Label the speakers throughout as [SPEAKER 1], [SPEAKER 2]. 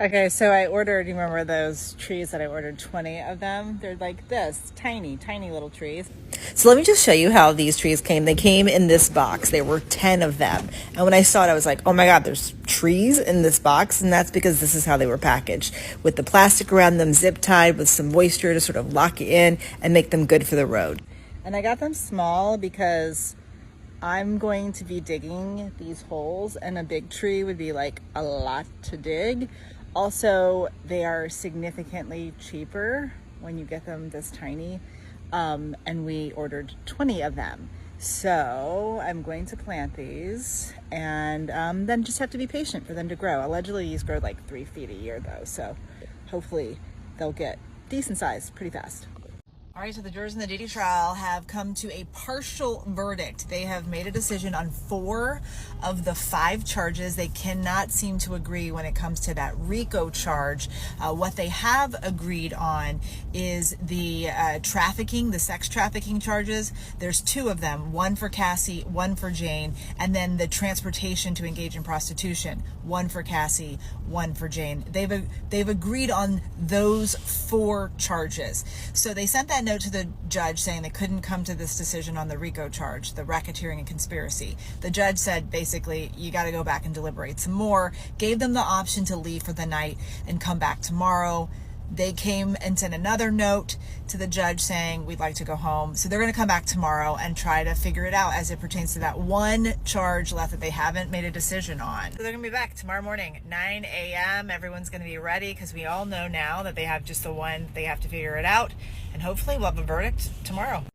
[SPEAKER 1] Okay, so I ordered, you remember those trees that I ordered 20 of them? They're like this, tiny, tiny little trees. So let me just show you how these trees came. They came in this box. There were 10 of them. And when I saw it, I was like, oh my God, there's trees in this box. And that's because this is how they were packaged, with the plastic around them, zip tied with some moisture to sort of lock you in and make them good for the road. And I got them small because I'm going to be digging these holes, and a big tree would be like a lot to dig. Also, they are significantly cheaper when you get them this tiny, and we ordered 20 of them. So I'm going to plant these and then just have to be patient for them to grow. Allegedly, these grow like 3 feet a year though, so hopefully they'll get decent size pretty fast. All right, so the jurors in the Diddy trial have come to a partial verdict. They have made a decision on 4 of the 5 charges. They cannot seem to agree when it comes to that RICO charge. What they have agreed on is the trafficking, the sex trafficking charges. There's 2 of them, one for Cassie, one for Jane, and then the transportation to engage in prostitution, one for Cassie, one for Jane. They've agreed on those 4 charges. So they sent that note to the judge saying they couldn't come to this decision on the RICO charge, the racketeering and conspiracy. The judge said basically, you got to go back and deliberate some more, gave them the option to leave for the night and come back tomorrow. They came and sent another note to the judge saying, we'd like to go home. So they're going to come back tomorrow and try to figure it out as it pertains to that one charge left that they haven't made a decision on. So they're going to be back tomorrow morning, 9 a.m. Everyone's going to be ready because we all know now that they have just the one. They have to figure it out. And hopefully we'll have a verdict tomorrow.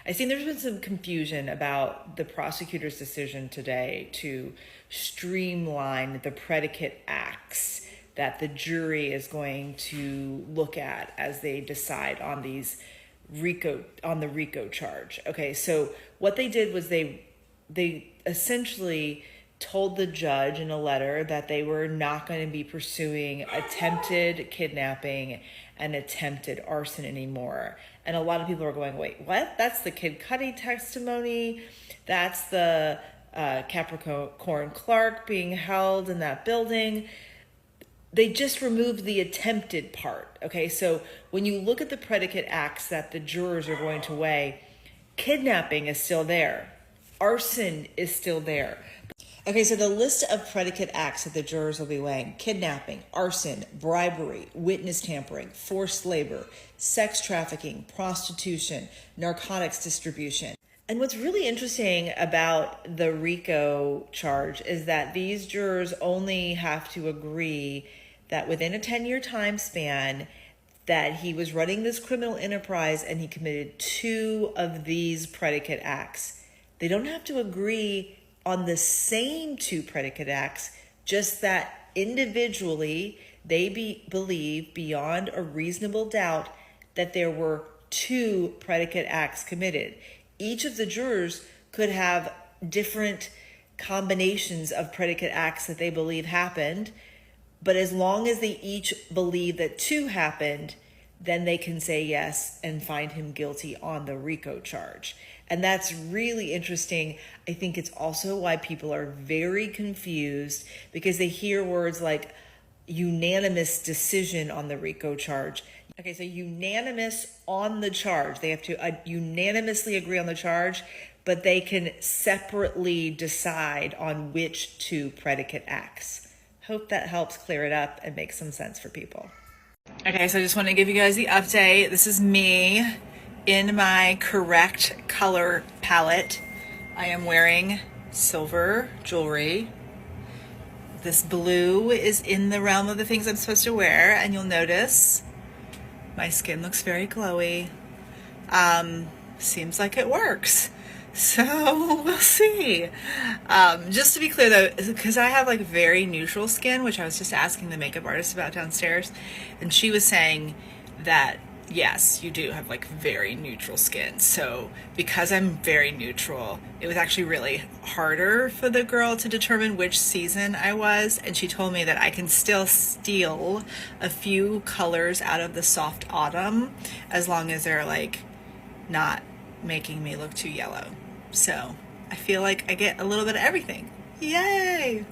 [SPEAKER 1] I've seen there's been some confusion about the prosecutor's decision today to streamline the predicate acts that the jury is going to look at as they decide on the RICO charge. Okay, so what they did was they essentially told the judge in a letter that they were not going to be pursuing attempted kidnapping and attempted arson anymore. And a lot of people are going, wait, what? That's the Kid Cudi testimony. That's the Capricorn Clark being held in that building. They just removed the attempted part. Okay, so when you look at the predicate acts that the jurors are going to weigh, kidnapping is still there. Arson is still there. Okay, so the list of predicate acts that the jurors will be weighing: kidnapping, arson, bribery, witness tampering, forced labor, sex trafficking, prostitution, narcotics distribution. And what's really interesting about the RICO charge is that these jurors only have to agree that within a 10-year time span that he was running this criminal enterprise and he committed 2 of these predicate acts. They don't have to agree on the same 2 predicate acts, just that individually they believe beyond a reasonable doubt that there were 2 predicate acts committed. Each of the jurors could have different combinations of predicate acts that they believe happened, but as long as they each believe that 2 happened, then they can say yes and find him guilty on the RICO charge. And that's really interesting. I think it's also why people are very confused, because they hear words like unanimous decision on the RICO charge. Okay, so unanimous on the charge. They have to unanimously agree on the charge, but they can separately decide on which 2 predicate acts. Hope that helps clear it up and make some sense for people. Okay, so I just want to give you guys the update. This is me in my correct color palette. I am wearing silver jewelry. This blue is in the realm of the things I'm supposed to wear, and you'll notice my skin looks very glowy. Seems like it works. So we'll see. Just to be clear though, because I have like very neutral skin, which I was just asking the makeup artist about downstairs, and she was saying that yes, you do have like very neutral skin. So because I'm very neutral, it was actually really harder for the girl to determine which season I was. And she told me that I can still steal a few colors out of the soft autumn as long as they're like not making me look too yellow. So I feel like I get a little bit of everything. Yay!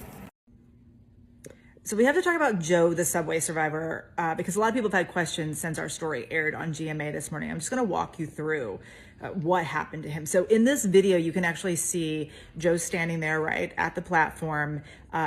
[SPEAKER 1] So we have to talk about Joe, the subway survivor, because a lot of people have had questions since our story aired on GMA this morning. I'm just going to walk you through what happened to him. So in this video, you can actually see Joe standing there, right, at the platform.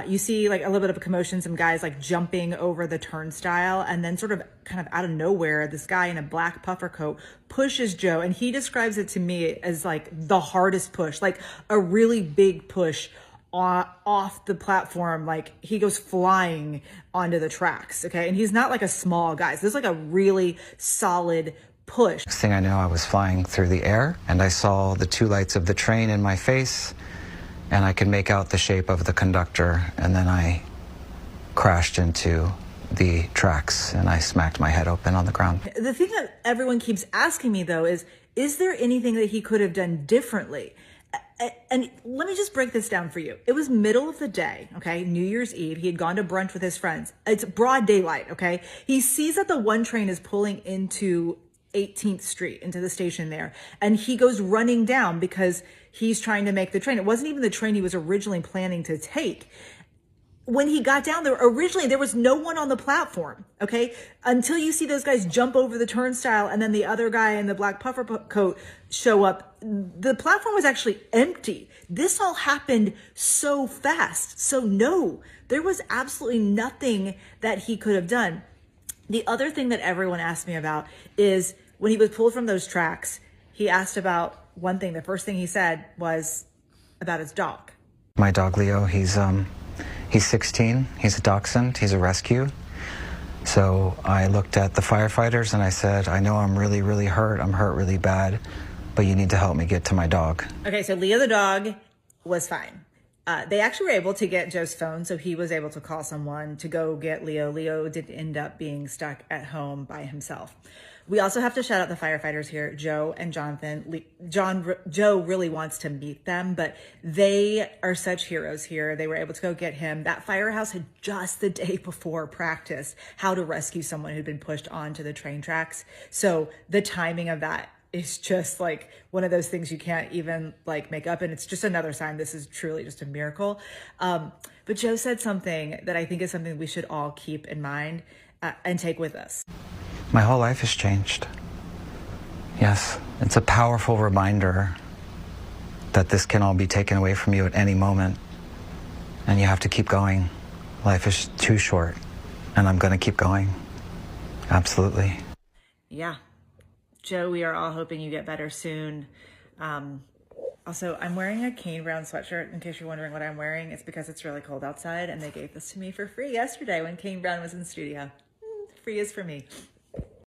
[SPEAKER 1] You see like a little bit of a commotion, some guys like jumping over the turnstile, and then sort of kind of out of nowhere, this guy in a black puffer coat pushes Joe, and he describes it to me as like the hardest push, like a really big push off the platform. Like he goes flying onto the tracks. Okay. And he's not like a small guy. So this is like a really solid push.
[SPEAKER 2] Next thing I know, I was flying through the air and I saw the two lights of the train in my face and I could make out the shape of the conductor, and then I crashed into the tracks and I smacked my head open on the ground.
[SPEAKER 1] The thing that everyone keeps asking me though is there anything that he could have done differently? And let me just break this down for you. It was middle of the day, okay? New Year's Eve. He had gone to brunch with his friends. It's broad daylight, okay? He sees that the one train is pulling into 18th Street, into the station there. And he goes running down because he's trying to make the train. It wasn't even the train he was originally planning to take. When he got down there, originally there was no one on the platform, okay? Until you see those guys jump over the turnstile and then the other guy in the black puffer coat show up. The platform was actually empty. This all happened so fast. So no, there was absolutely nothing that he could have done. The other thing that everyone asked me about is when he was pulled from those tracks, he asked about one thing. The first thing he said was about his dog.
[SPEAKER 2] My dog Leo, he's 16, he's a dachshund, he's a rescue. So I looked at the firefighters and I said, I know I'm really, really hurt. I'm hurt really bad, but you need to help me get to my dog.
[SPEAKER 1] Okay, so Leo the dog was fine. They actually were able to get Joe's phone, so he was able to call someone to go get Leo. Leo did end up being stuck at home by himself. We also have to shout out the firefighters here, Joe and Jonathan. Joe really wants to meet them, but they are such heroes here. They were able to go get him. That firehouse had just the day before practiced how to rescue someone who'd been pushed onto the train tracks. So the timing of that is just like one of those things you can't even like make up. And it's just another sign this is truly just a miracle. But Joe said something that I think is something we should all keep in mind and take with us.
[SPEAKER 2] My whole life has changed. Yes, it's a powerful reminder that this can all be taken away from you at any moment. And you have to keep going. Life is too short. And I'm going to keep going. Absolutely.
[SPEAKER 1] Yeah. Joe, we are all hoping you get better soon. Also, I'm wearing a Kane Brown sweatshirt. In case you're wondering what I'm wearing, it's because it's really cold outside and they gave this to me for free yesterday when Kane Brown was in studio. Free is for me.